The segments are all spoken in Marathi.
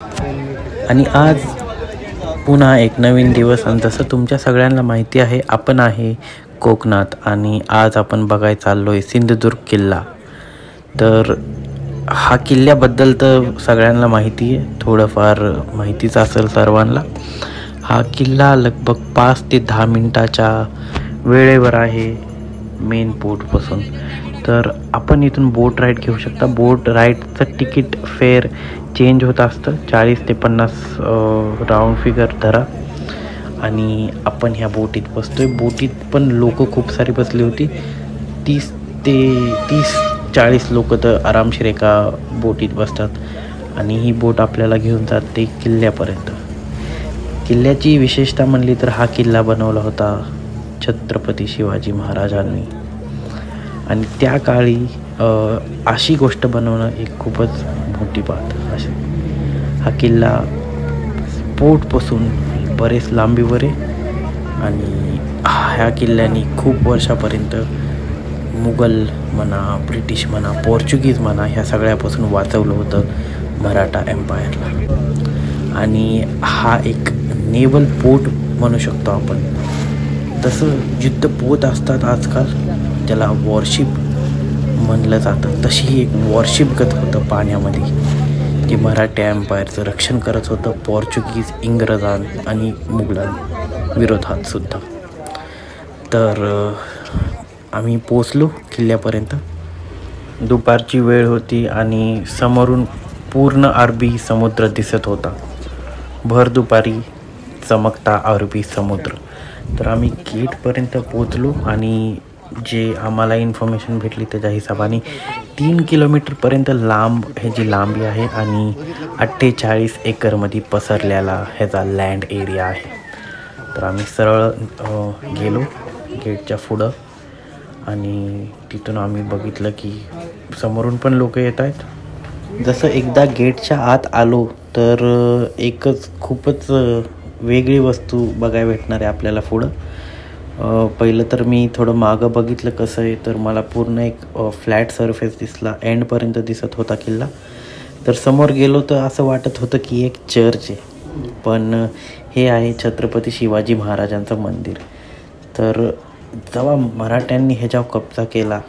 आणि आज पुन्हा एक नवीन दिवस. आणि जसं तुमच्या सगळ्यांना माहिती आहे, आपण आहे कोकणात आणि आज आपण बघायला चाललो आहे सिंधुदुर्ग किल्ला. तर हा किल्ल्याबद्दल तर सगळ्यांना माहिती आहे, थोडंफार माहितीच असेल सर्वांना. हा किल्ला लगभग 5 ते 10 मिनिटाच्या वेळेवर आहे मेन पोर्टपासून. तर आपण इथून बोट राईड घेऊ शकता. बोट राईडचं तिकीट फेअर चेंज होत असतं, 40 ते 50 राऊंड फिगर धरा. आणि आपण ह्या बोटीत बसतोय. बोटीत पण लोक खूप सारी बसली होती, 30 ते 40 लोक तर आरामशीर एका बोटीत बसतात. आणि ही बोट आपल्याला घेऊन जाते किल्ल्यापर्यंत. किल्ल्याची विशेषता म्हणली तर हा किल्ला बनवला होता छत्रपती शिवाजी महाराजांनी. आणि त्या काळी अशी गोष्ट बनवणं एक खूपच मोठी बात. अशी हा किल्ला पोर्टपासून बरेच लांबीवर आहे. आणि ह्या किल्ल्याने खूप वर्षापर्यंत मुघल म्हणा, ब्रिटिश म्हणा, पोर्चुगीज म्हणा, ह्या सगळ्यापासून वाचवलं होतं मराठा एम्पायरला. आणि हा एक नेव्हल पोर्ट म्हणू शकतो आपण. तसं युद्धपोत असतात आजकाल, त्याला वॉरशिप म्हणलं जातं, तशी ही एक वॉरशिपगत होतं पाण्यामध्ये, जे मराठा एम्पायरचं रक्षण करत होतं पोर्चुगीज, इंग्रजां आणि मुघलांविरोधात सुद्धा. तर आम्ही पोचलो किल्ल्यापर्यंत. दुपारची वेळ होती आणि समोरून पूर्ण अरबी समुद्र दिसत होता. भर दुपारी चमकता अरबी समुद्र. तर आम्ही गेटपर्यंत पोचलो आणि जे आम्हाला इन्फॉर्मेशन भेटली त्याच्या हिशोबाने 3 किलोमीटरपर्यंत लांब ह्याची लांबी आहे आणि 48 एकरमध्ये पसरलेला ह्याचा लँड एरिया आहे. तर आम्ही सरळ गेलो गेटच्या पुढं आणि तिथून आम्ही बघितलं की समोरून पण लोक येत आहेत. जसं एकदा गेटच्या आत आलो तर एकच खूपच वेगळी वस्तू बघायला भेटणार आहे आपल्याला पुढं. पहिलं तर मी थोडं मागं बघितलं कसं आहे, तर मला पूर्ण एक फ्लॅट सरफेस दिसला, एंडपर्यंत दिसत होता किल्ला. तर समोर गेलो तर असं वाटत होतं की एक चर्च आहे, पण हे आहे छत्रपती शिवाजी महाराजांचं मंदिर. तर जेव्हा मराठ्यांनी ह्याच्यावर कब्जा केला,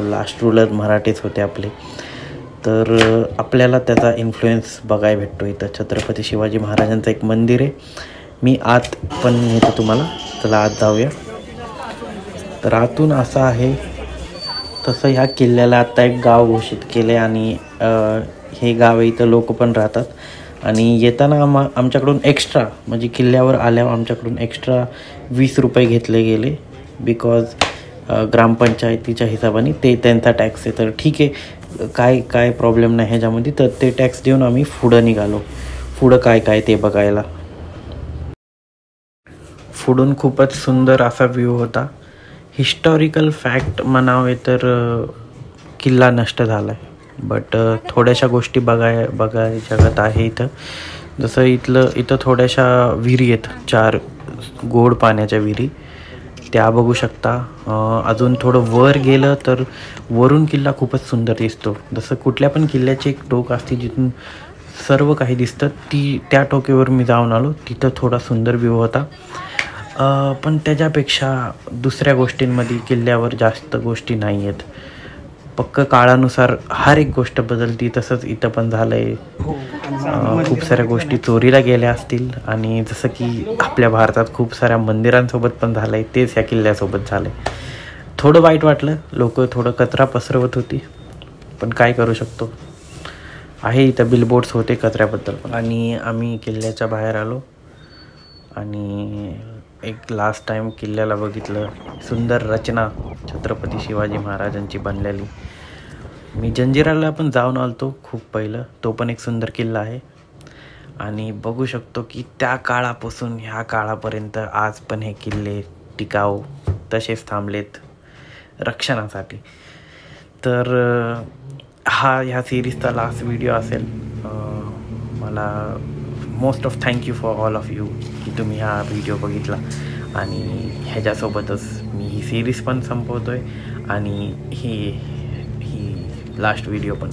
लास्ट रूलर मराठेच होते आपले, तर आपल्याला त्याचा इन्फ्लुएन्स बघायला भेटतो इथं. छत्रपती शिवाजी महाराजांचं एक मंदिर आहे. मी आत पण येतो तुम्हाला, चला आत जाऊया. तर आतून असं आहे. तसं ह्या किल्ल्याला आत्ता एक गाव घोषित केले आणि हे गाव इथं लोक पण राहतात. आणि येताना आमच्याकडून एक्स्ट्रा, म्हणजे किल्ल्यावर आल्यावर आमच्याकडून एक्स्ट्रा 20 रुपये घेतले गेले, बिकॉज ग्रामपंचायतीच्या हिशोबाने ते त्यांचा टॅक्स आहे. तर ठीक आहे, काय प्रॉब्लेम नाही ह्याच्यामध्ये. तर ते टॅक्स देऊन आम्ही पुढं निघालो. पुढं काय ते बघायला. पुढून खूपच सुंदर असा व्ह्यू होता. हिस्टॉरिकल फॅक्ट म्हणावे तर किल्ला नष्ट झाला आहे, बट थोड्याशा गोष्टी बघाय जगत आहे इथं. जसं इथं थोड्याशा विहिरी आहेत, 4 गोड पाण्याच्या विहिरी, त्या बघू शकता. अजून थोडं वर गेलं तर वरून किल्ला खूपच सुंदर दिसतो. जसं कुठल्या पण किल्ल्याची एक टोक असते जिथून सर्व काही दिसतं, त्या टोकेवर मी जाऊन आलो. तिथं थोडा सुंदर व्ह्यू होता. पण त्याच्यापेक्षा दुसऱ्या गोष्टींमध्ये किल्ल्यावर जास्त गोष्टी नाही आहेत. पक्क काळानुसार हर एक गोष्ट बदलती, तसंच इथं पण झालं आहे. खूप साऱ्या गोष्टी चोरीला गेल्या असतील, आणि जसं की आपल्या भारतात खूप साऱ्या मंदिरांसोबत पण झालं आहे, तेच ह्या किल्ल्यासोबत झालं आहे. थोडं वाईट वाटलं, लोक थोडं कचरा पसरवत होती, पण काय करू शकतो, आहे इथं बिलबोर्ड्स होते कचऱ्याबद्दल पण. आणि आम्ही किल्ल्याच्या बाहेर आलो आणि एक लास्ट टाईम किल्ल्याला बघितलं. सुंदर रचना छत्रपती शिवाजी महाराजांची बनलेली. मी जंजिराला पण जाऊन आलतो खूप पहिलं, तो पण एक सुंदर किल्ला आहे. आणि बघू शकतो की त्या काळापासून ह्या काळापर्यंत आज पण हे किल्ले टिकाऊ तसेच थांबलेत रक्षणासाठी. तर ह्या सिरीजचा लास्ट व्हिडिओ असेल. मला most of thank you for all of you की तुम्ही हा व्हिडिओ बघितला. आणि ह्याच्यासोबतच मी ही सिरीज पण संपवतो आहे आणि ही लास्ट व्हिडिओ पण.